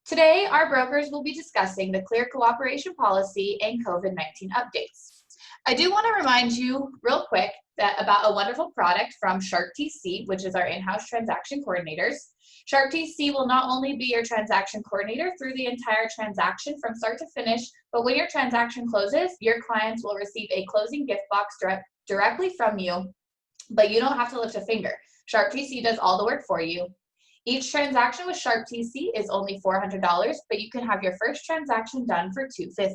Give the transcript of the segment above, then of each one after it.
Today, our brokers will be discussing the Clear Cooperation Policy and COVID-19 updates. I do want to remind you real quick about a wonderful product from Shark TC, which is our in-house transaction coordinators. Shark TC will not only be your transaction coordinator through the entire transaction from start to finish, but when your transaction closes, your clients will receive a closing gift box directly from you, but you don't have to lift a finger. Shark TC does all the work for you. Each transaction with Shark TC is only $400, but you can have your first transaction done for $250.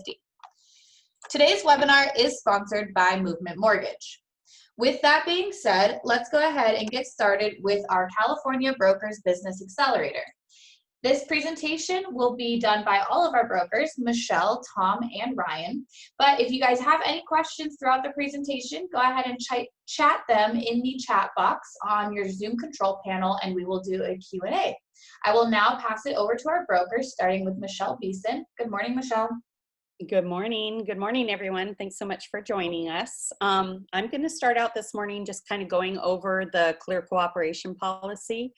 Today's webinar is sponsored by Movement Mortgage. With that being said, let's go ahead and get started with our California Brokers Business Accelerator. This presentation will be done by all of our brokers, Michelle, Tom, and Ryan. But if you guys have any questions throughout the presentation, go ahead and chat them in the chat box on your Zoom control panel, and we will do a Q&A. I will now pass it over to our brokers, starting with Michelle Beeson. Good morning, Michelle. Good morning. Good morning, everyone. Thanks so much for joining us. I'm going to start out this morning just kind of going over the Clear Cooperation Policy.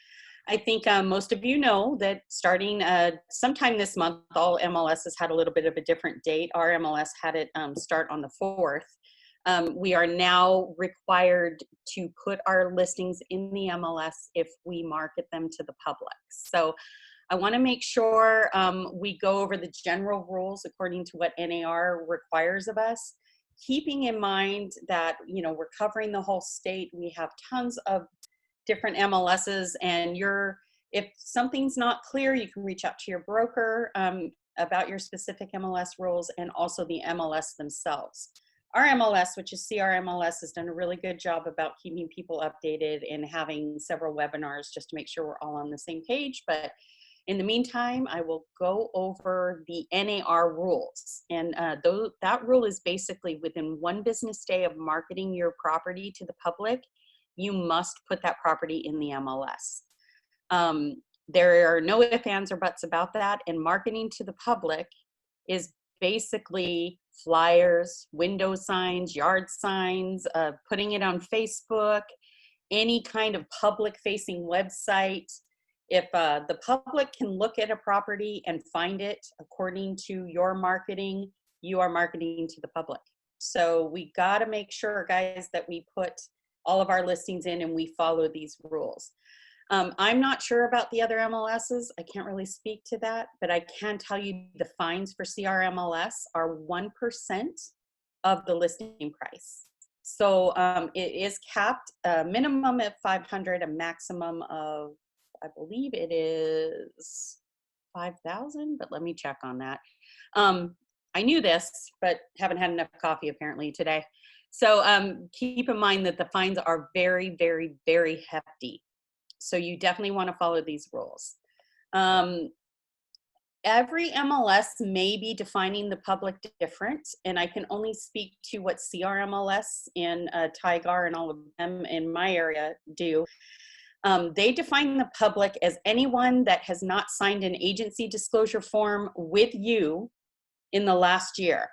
I think most of you know that starting sometime this month, all MLSs had a little bit of a different date. Our MLS had it start on the 4th. We are now required to put our listings in the MLS if we market them to the public. So I want to make sure we go over the general rules according to what NAR requires of us, keeping in mind that, you know, we're covering the whole state. We have tons of different MLSs, and if something's not clear, you can reach out to your broker about your specific MLS rules, and also the MLS themselves. Our MLS, which is CRMLS, has done a really good job about keeping people updated and having several webinars just to make sure we're all on the same page. But in the meantime, I will go over the NAR rules. And that rule is basically within 1 business day of marketing your property to the public, you must put that property in the MLS. There are no ifs, ands, or buts about that. And marketing to the public is basically flyers, window signs, yard signs, putting it on Facebook, any kind of public-facing website. If the public can look at a property and find it according to your marketing, you are marketing to the public. So we got to make sure, guys, that we put all of our listings in and we follow these rules. I'm not sure about the other MLSs. I can't really speak to that, but I can tell you the fines for CRMLS are 1% of the listing price. So it is capped, a minimum of 500, a maximum of, I believe it is 5,000, but let me check on that. I knew this, but haven't had enough coffee apparently today. So keep in mind that the fines are very, very, very hefty. So you definitely want to follow these rules. Every MLS may be defining the public different, and I can only speak to what CRMLS and TIGAR and all of them in my area do. They define the public as anyone that has not signed an agency disclosure form with you in the last year.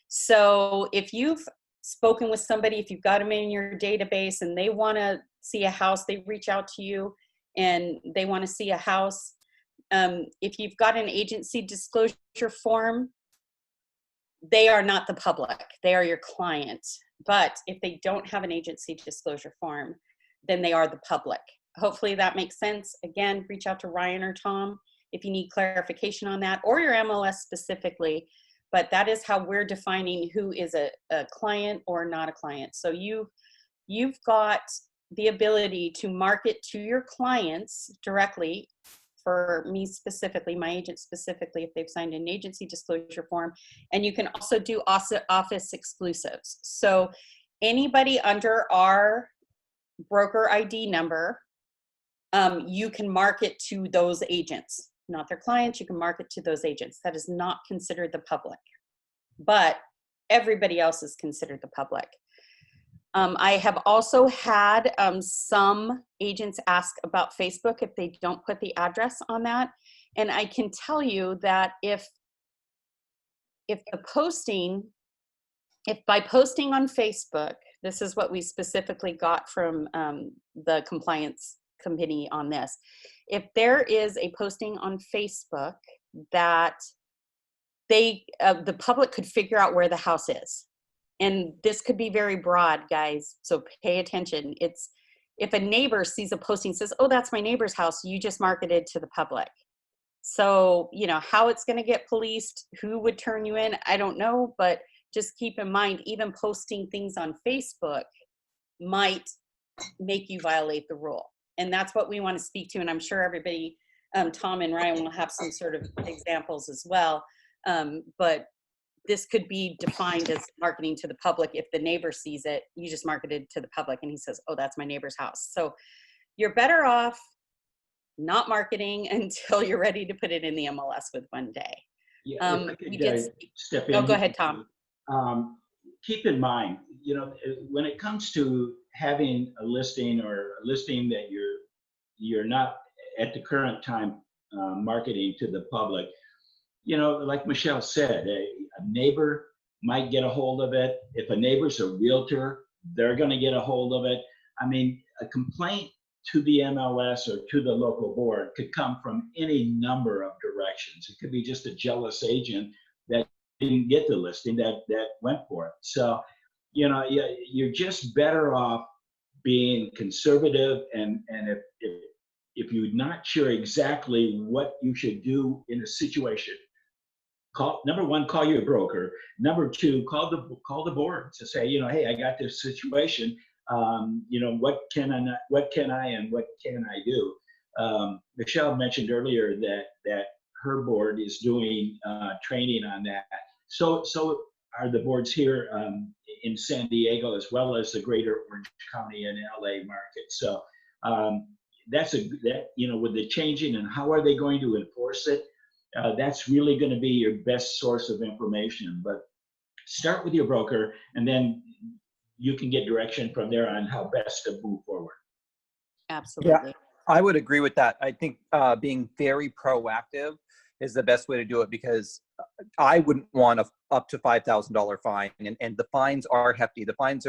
So if you've spoken with somebody, if you've got them in your database and they want to see a house, they reach out to you and they want to see a house. If you've got an agency disclosure form, they are not the public, they are your client. But if they don't have an agency disclosure form, then they are the public. Hopefully that makes sense. Again, reach out to Ryan or Tom if you need clarification on that, or your MLS specifically. But that is how we're defining who is a client or not a client. So you've got the ability to market to your clients directly, for me specifically, my agent specifically, if they've signed an agency disclosure form. And you can also do office exclusives. So anybody under our broker ID number, you can market to those agents. Not their clients, you can market to those agents. That is not considered the public, but everybody else is considered the public. I have also had some agents ask about Facebook if they don't put the address on that. And I can tell you that if by posting on Facebook, this is what we specifically got from the compliance committee on this. If there is a posting on Facebook that the public could figure out where the house is. And this could be very broad, guys, so pay attention. It's if a neighbor sees a posting, says, oh, that's my neighbor's house, you just marketed to the public. So, how it's going to get policed, who would turn you in, I don't know, but just keep in mind, even posting things on Facebook might make you violate the rule. And that's what we want to speak to. And I'm sure everybody, Tom and Ryan, will have some sort of examples as well. But this could be defined as marketing to the public. If the neighbor sees it, you just marketed to the public and he says, oh, that's my neighbor's house. So you're better off not marketing until you're ready to put it in the MLS with one day. Yeah, if I could step in. Oh, go ahead, Tom. Keep in mind, when it comes to having a listing or a listing that you're not at the current time marketing to the public, like Michelle said, a neighbor might get a hold of it. If a neighbor's a realtor, they're going to get a hold of it. I mean, a complaint to the MLS or to the local board could come from any number of directions. It could be just a jealous agent that didn't get the listing that went for it. So, you're just better off being conservative. And if you're not sure exactly what you should do in a situation, number one, call your broker. Number two, call the board to say, hey, I got this situation. What can I and what can I do? Michelle mentioned earlier that her board is doing training on that. So are the boards here in San Diego, as well as the greater Orange County and LA market. So with the changing and how are they going to enforce it? That's really going to be your best source of information. But start with your broker, and then you can get direction from there on how best to move forward. Absolutely. Yeah, I would agree with that. I think being very proactive is the best way to do it, because I wouldn't want a up to $5,000 fine, and the fines are hefty. The fines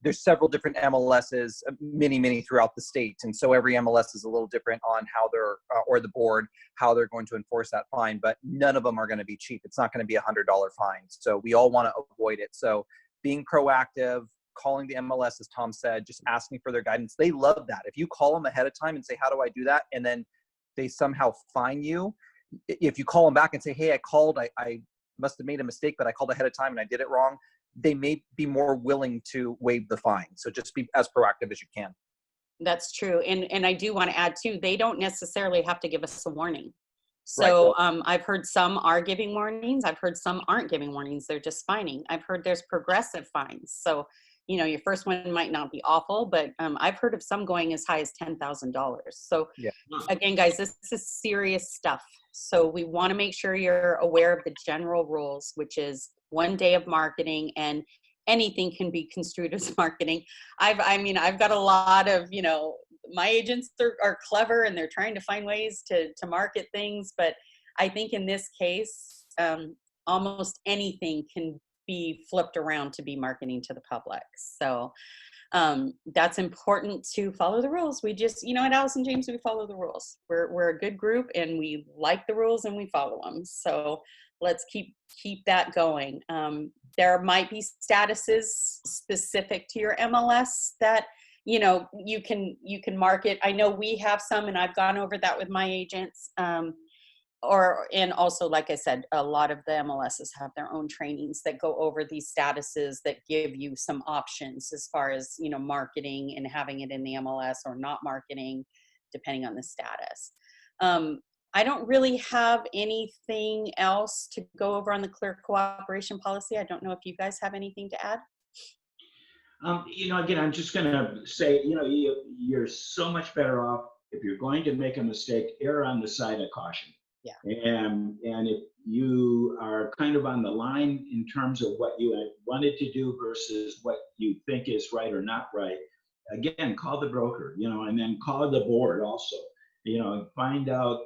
there's several different MLSs, many throughout the state, and so every MLS is a little different on how they're or the board how they're going to enforce that fine. But none of them are going to be cheap. It's not going to be $100 fine. So we all want to avoid it. So being proactive, calling the MLS, as Tom said, just asking for their guidance. They love that. If you call them ahead of time and say, how do I do that? And then they somehow fine you. If you call them back and say, hey, I called, I must have made a mistake, but I called ahead of time and I did it wrong, they may be more willing to waive the fine. So just be as proactive as you can. That's true. And I do want to add too, they don't necessarily have to give us a warning. So right. I've heard some are giving warnings. I've heard some aren't giving warnings. They're just fining. I've heard there's progressive fines. So, your first one might not be awful, but I've heard of some going as high as $10,000. So yeah. Again, guys, this is serious stuff. So we want to make sure you're aware of the general rules, which is 1 day of marketing, and anything can be construed as marketing. I've got a lot of, my agents are clever and they're trying to find ways to market things. But I think in this case, almost anything can be flipped around to be marketing to the public. So that's important to follow the rules. We just, at Allison James, we follow the rules. We're a good group and we like the rules and we follow them. So let's keep that going. There might be statuses specific to your MLS that, you can market. I know we have some, and I've gone over that with my agents. And also, like I said, a lot of the MLSs have their own trainings that go over these statuses that give you some options as far as, marketing and having it in the MLS or not marketing, depending on the status. I don't really have anything else to go over on the clear cooperation policy. I don't know if you guys have anything to add. Again, I'm just going to say, you're so much better off if you're going to make a mistake, err on the side of caution. Yeah. And if you are kind of on the line in terms of what you wanted to do versus what you think is right or not right, again, call the broker, and then call the board also, find out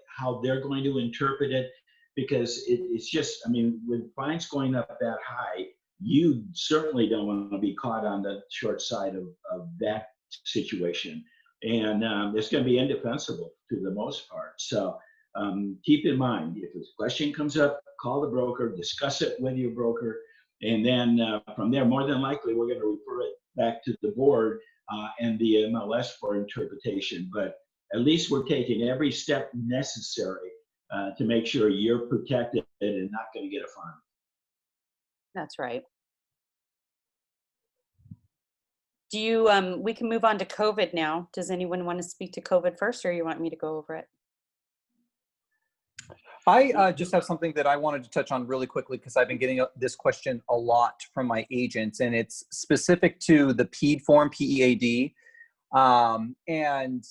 how they're going to interpret it, because it's just, with fines going up that high, you certainly don't want to be caught on the short side of that situation. And it's going to be indefensible to the most part. So keep in mind, if a question comes up, call the broker, discuss it with your broker, and then from there, more than likely, we're going to refer it back to the board and the MLS for interpretation. But at least we're taking every step necessary to make sure you're protected and not going to get a fine. That's right. Do you, we can move on to COVID now. Does anyone want to speak to COVID first, or you want me to go over it? I just have something that I wanted to touch on really quickly because I've been getting this question a lot from my agents, and it's specific to the PEAD form, PEAD. And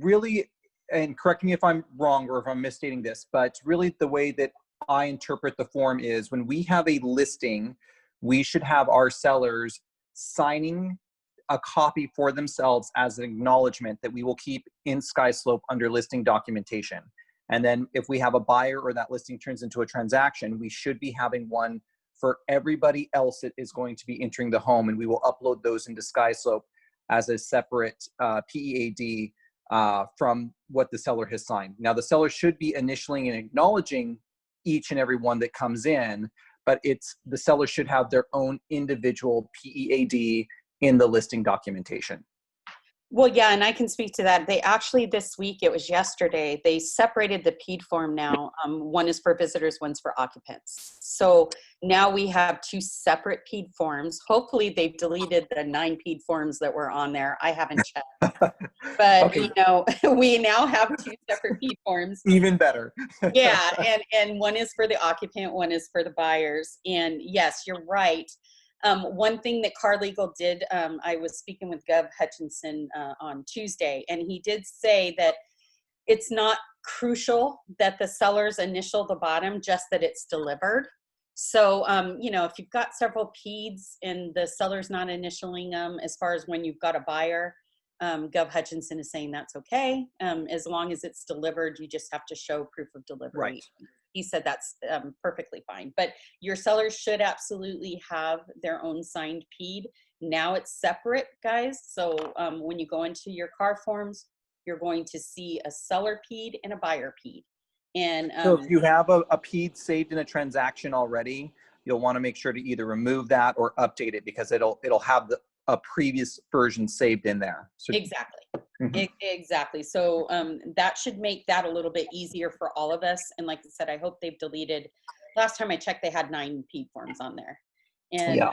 really, and correct me if I'm wrong or if I'm misstating this, but really the way that I interpret the form is when we have a listing, we should have our sellers signing a copy for themselves as an acknowledgement that we will keep in SkySlope under listing documentation. And then if we have a buyer or that listing turns into a transaction, we should be having one for everybody else that is going to be entering the home, and we will upload those into SkySlope as a separate PEAD from what the seller has signed. Now, the seller should be initialing and acknowledging each and every one that comes in, but the seller should have their own individual PEAD in the listing documentation. Well, yeah, and I can speak to that. They actually, this week, it was yesterday, they separated the PEAD form now. One is for visitors, one's for occupants. So now we have two separate PEAD forms. Hopefully they've deleted the 9 PEAD forms that were on there. I haven't checked. But, Okay. you know, we now have 2 separate PEAD forms. Even better. Yeah, and one is for the occupant, one is for the buyers. And yes, you're right. One thing that Car Legal did, I was speaking with Gov Hutchinson on Tuesday, and he did say that it's not crucial that the sellers initial the bottom, just that it's delivered. So, you know, if you've got several PEADs and the seller's not initialing them, as far as when you've got a buyer, Gov Hutchinson is saying that's okay. As long as it's delivered, you just have to show proof of delivery. Right. He said that's perfectly fine. But your sellers should absolutely have their own signed PEAD. Now it's separate, guys. So when you go into your car forms, you're going to see a seller PEAD and a buyer PEAD. And so if you have a PEAD saved in a transaction already, you'll want to make sure to either remove that or update it because it'll have a previous version saved in there. So, exactly. Mhm. Exactly. So that should make that a little bit easier for all of us. And like I said, I hope they've deleted. Last time I checked, they had 9 PEAD forms on there. And Yeah.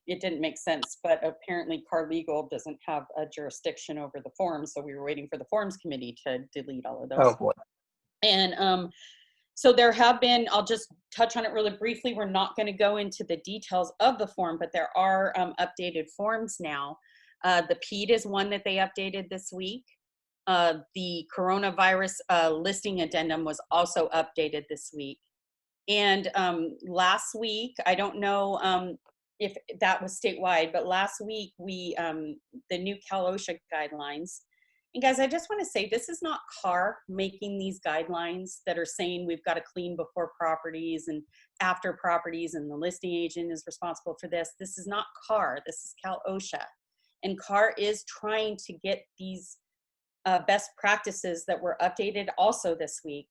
It didn't make sense. But apparently Car Legal doesn't have a jurisdiction over the forms. So we were waiting for the forms committee to delete all of those. Oh boy. And so there have been, I'll just touch on it really briefly. We're not going to go into the details of the form, but there are updated forms now. The PEAD is one that they updated this week. The coronavirus listing addendum was also updated this week. And last week, I don't know if that was statewide, but last week the new Cal OSHA guidelines. And guys, I just want to say this is not CAR making these guidelines that are saying we've got to clean before properties and after properties and the listing agent is responsible for this. This is not CAR, this is Cal OSHA. And CAR is trying to get these best practices that were updated also this week,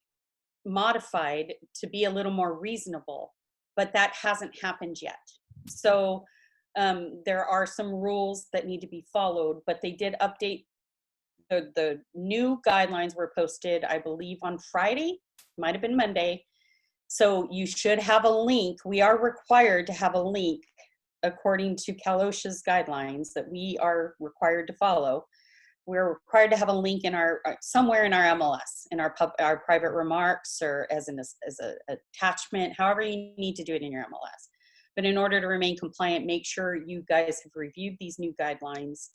modified to be a little more reasonable, but that hasn't happened yet. So there are some rules that need to be followed, but they did update. The new guidelines were posted, I believe, on Friday, might have been Monday. So you should have a link. We are required to have a link according to Cal OSHA's guidelines that we are required to follow. We're required to have a link in our somewhere in our MLS, in our private remarks, or as an attachment, however you need to do it in your MLS. But in order to remain compliant, make sure you guys have reviewed these new guidelines.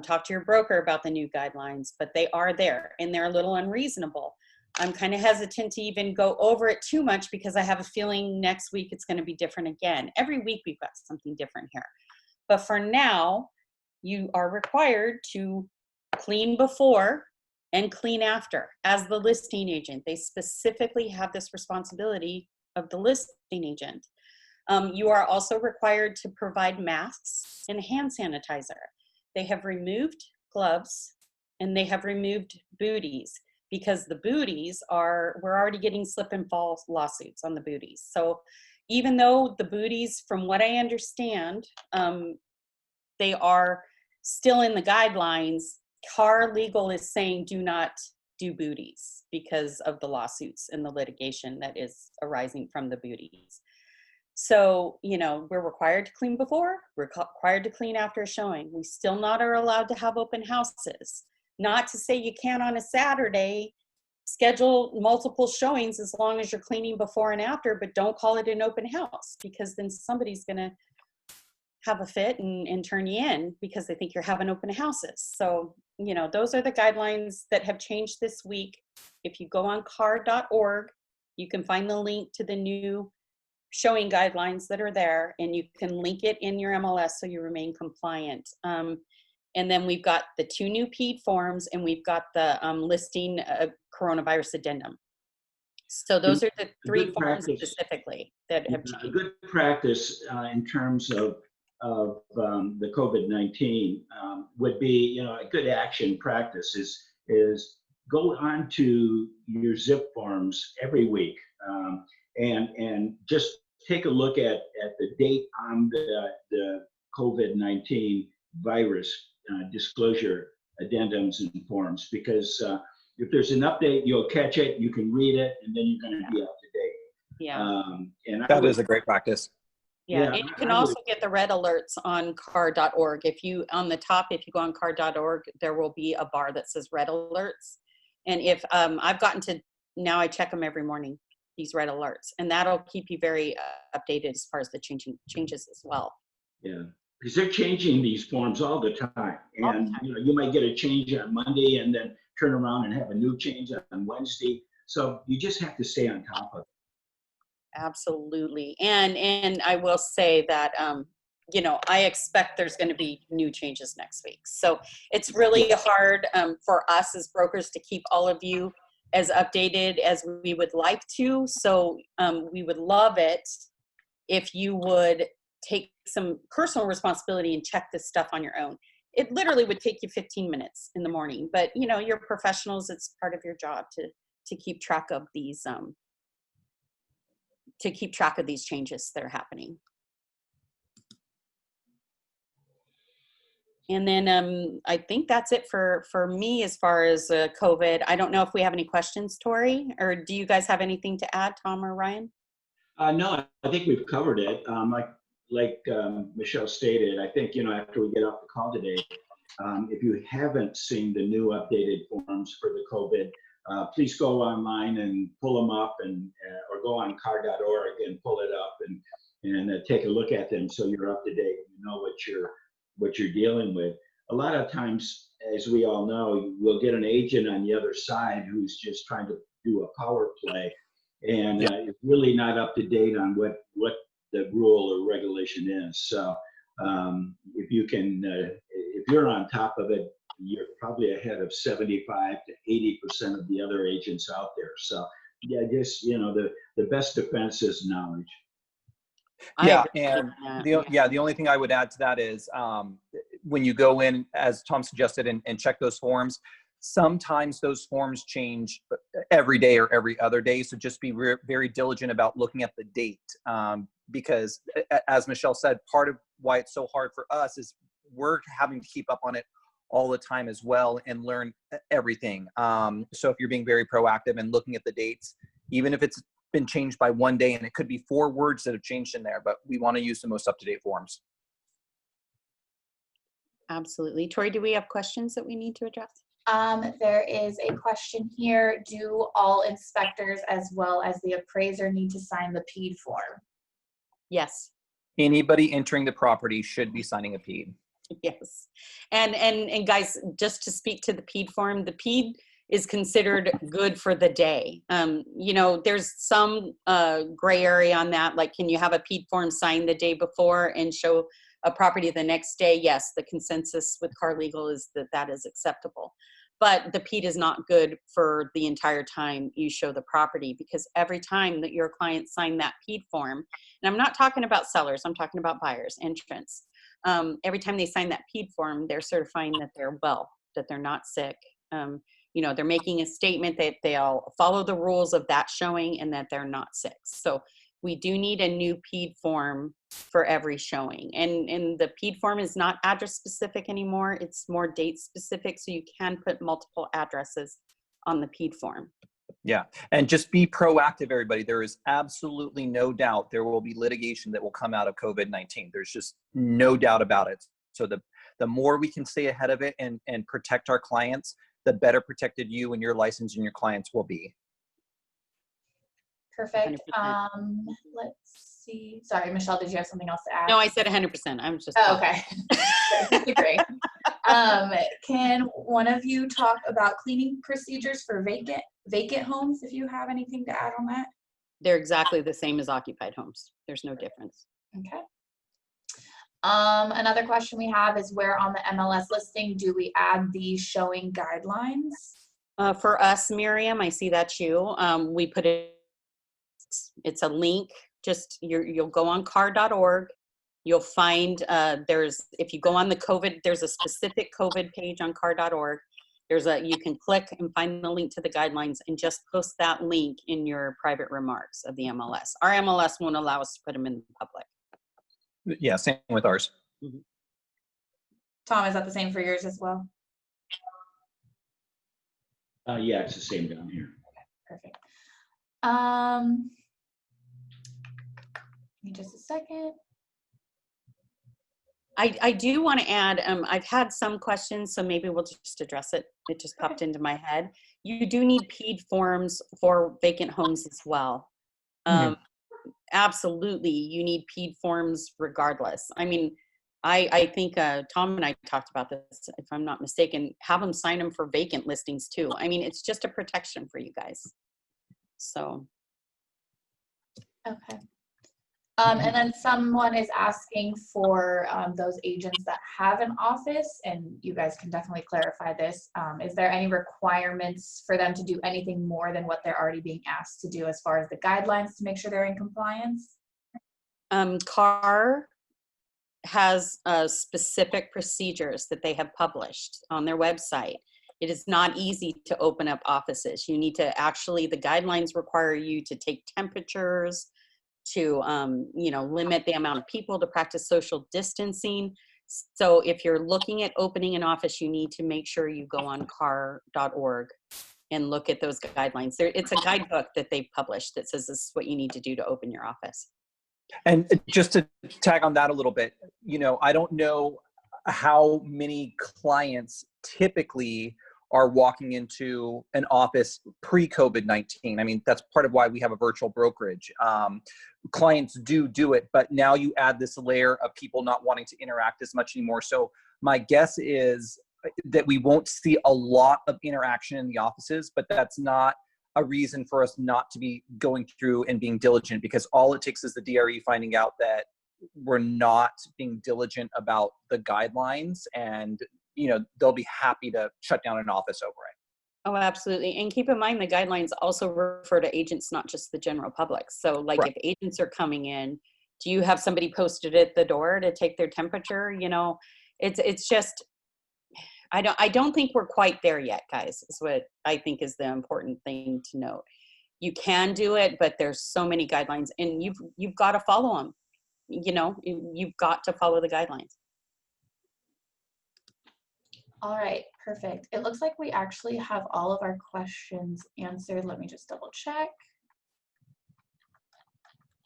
Talk to your broker about the new guidelines, but they are there and they're a little unreasonable. I'm kind of hesitant to even go over it too much because I have a feeling next week it's going to be different again. Every week we've got something different here. But for now, you are required to clean before and clean after as the listing agent. They specifically have this responsibility of the listing agent. You are also required to provide masks and hand sanitizer. They have removed gloves and they have removed booties. because the booties we're already getting slip and fall lawsuits on the booties. So even though the booties, from what I understand, they are still in the guidelines, Car Legal is saying do not do booties because of the lawsuits and the litigation that is arising from the booties. So, we're required to clean before, we're required to clean after a showing. We still not are allowed to have open houses. Not to say you can't on a Saturday schedule multiple showings as long as you're cleaning before and after, but don't call it an open house, because then somebody's going to have a fit and turn you in because they think you're having open houses. So, those are the guidelines that have changed this week. If you go on car.org, you can find the link to the new showing guidelines that are there, and you can link it in your MLS so you remain compliant. And then we've got the 2 new PED forms, and we've got the listing coronavirus addendum. So those are the 3 forms specifically that have changed. A good practice in terms of the COVID-19 would be, a good action practice is go on to your zip forms every week and just take a look at the date on the COVID-19 virus disclosure addendums and forms, because if there's an update, you'll catch it, you can read it, and then you're going to be up to date. Yeah. And That is a great practice. Yeah, and you can also get the red alerts on car.org. If you go on car.org, there will be a bar that says red alerts. And if I've gotten to, now I check them every morning, these red alerts, and that'll keep you very updated as far as the changes as well. Yeah, because they're changing these forms all the time. And you might get a change on Monday and then turn around and have a new change on Wednesday. So you just have to stay on top of it. Absolutely. And I will say that, I expect there's going to be new changes next week. So it's really hard for us as brokers to keep all of you as updated as we would like to. So we would love it if you would take some personal responsibility and check this stuff on your own. It literally would take you 15 minutes in the morning, but you're professionals. It's part of your job to keep track of these changes that are happening. And then I think that's it for me as far as COVID. I don't know if we have any questions, Tori, or do you guys have anything to add, Tom or Ryan? No, I think we've covered it. Like Michelle stated, I think, after we get off the call today, if you haven't seen the new updated forms for the COVID, please go online and pull them up, or go on car.org and pull it up and take a look at them so you're up to date. You know what you're dealing with. A lot of times, as we all know, we'll get an agent on the other side who's just trying to do a power play, and is really not up to date on what the rule or regulation is. So if you're on top of it, you're probably ahead of 75 to 80% of the other agents out there. So yeah, I guess, the best defense is knowledge. Yeah, and the only thing I would add to that is when you go in, as Tom suggested, and check those forms, sometimes those forms change every day or every other day. So just be very diligent about looking at the date, because as Michelle said, part of why it's so hard for us is we're having to keep up on it all the time as well and learn everything. So if you're being very proactive and looking at the dates, even if it's been changed by one day, and it could be 4 words that have changed in there, but we want to use the most up-to-date forms. Absolutely. Tori, do we have questions that we need to address? There is a question here. Do all inspectors as well as the appraiser need to sign the PED form? Yes. Anybody entering the property should be signing a PED. Yes. And guys, just to speak to the PED form, the PED is considered good for the day. There's some gray area on that. Like, can you have a PED form signed the day before and show a property the next day? Yes, the consensus with Car Legal is that is acceptable. But the PED is not good for the entire time you show the property, because every time that your client signed that PED form, and I'm not talking about sellers, I'm talking about buyers, entrants. Every time they sign that PED form, they're certifying that they're well, that they're not sick. they're making a statement that they'll follow the rules of that showing and that they're not sick. So we do need a new PED form for every showing. And the PED form is not address specific anymore. It's more date specific. So you can put multiple addresses on the PED form. Yeah. And just be proactive, everybody. There is absolutely no doubt there will be litigation that will come out of COVID-19. There's just no doubt about it. So the more we can stay ahead of it and protect our clients, the better protected you and your license and your clients will be. Perfect. 100%. Let's see. Sorry, Michelle, did you have something else to add? No, I said 100%. I'm just. Oh, okay. Great. Can one of you talk about cleaning procedures for vacant homes, if you have anything to add on that? They're exactly the same as occupied homes. There's no difference. Okay. Another question we have is, where on the MLS listing do we add the showing guidelines? For us, Miriam, I see that's you. We put it, it's a link. Just you'll go on car.org. You'll find if you go on the COVID, there's a specific COVID page on car.org. You can click and find the link to the guidelines and just post that link in your private remarks of the MLS. Our MLS won't allow us to put them in the public. Yeah, same with ours. Tom, is that the same for yours as well? Yeah, it's the same down here. Perfect. Give me just a second. I do want to add, I've had some questions, so maybe we'll just address it. It just popped into my head. You do need PED forms for vacant homes as well. Absolutely, you need PED forms regardless. I mean, I think Tom and I talked about this, if I'm not mistaken, have them sign them for vacant listings too. I mean, it's just a protection for you guys. So. Okay. And then someone is asking for those agents that have an office, and you guys can definitely clarify this. Is there any requirements for them to do anything more than what they're already being asked to do as far as the guidelines to make sure they're in compliance? CAR has specific procedures that they have published on their website. It is not easy to open up offices. You need to the guidelines require you to take temperatures, to limit the amount of people, to practice social distancing. So if you're looking at opening an office, you need to make sure you go on car.org and look at those guidelines. It's a guidebook that they've published that says this is what you need to do to open your office. And just to tag on that a little bit, I don't know how many clients typically are walking into an office pre-COVID-19. I mean, that's part of why we have a virtual brokerage. Clients do it, but now you add this layer of people not wanting to interact as much anymore. So my guess is that we won't see a lot of interaction in the offices, but that's not a reason for us not to be going through and being diligent, because all it takes is the DRE finding out that we're not being diligent about the guidelines, and they'll be happy to shut down an office over it. Oh, absolutely. And keep in mind, the guidelines also refer to agents, not just the general public. So like If agents are coming in, do you have somebody posted at the door to take their temperature? It's just, I don't think we're quite there yet, guys, is what I think is the important thing to note. You can do it, but there's so many guidelines, and you've got to follow them. You've got to follow the guidelines. All right, perfect. It looks like we actually have all of our questions answered. Let me just double check.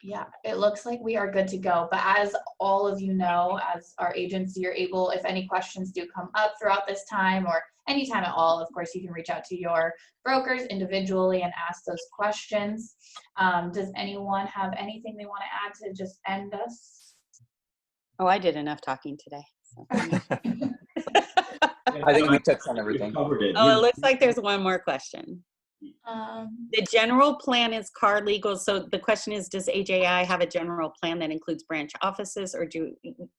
Yeah, it looks like we are good to go. But as all of you know, as our agents, you're able, if any questions do come up throughout this time or anytime at all, of course, you can reach out to your brokers individually and ask those questions. Does anyone have anything they want to add to just end us? Oh, I did enough talking today. So. I think we touched on everything. Covered it. Oh, it looks like there's one more question. The general plan is CAR Legal. So the question is, does AJI have a general plan that includes branch offices, or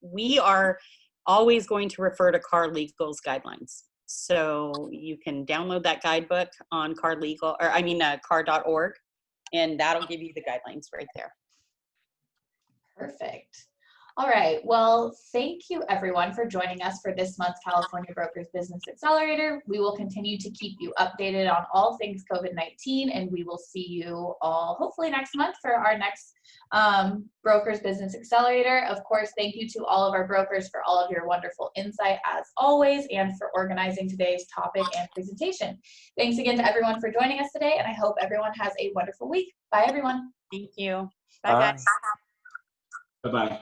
we are always going to refer to CAR Legal's guidelines. So you can download that guidebook on car.org, and that'll give you the guidelines right there. Perfect. All right. Well, thank you everyone for joining us for this month's California Brokers Business Accelerator. We will continue to keep you updated on all things COVID-19, and we will see you all hopefully next month for our next Brokers Business Accelerator. Of course, thank you to all of our brokers for all of your wonderful insight as always, and for organizing today's topic and presentation. Thanks again to everyone for joining us today, and I hope everyone has a wonderful week. Bye, everyone. Thank you. Bye, guys. Bye-bye.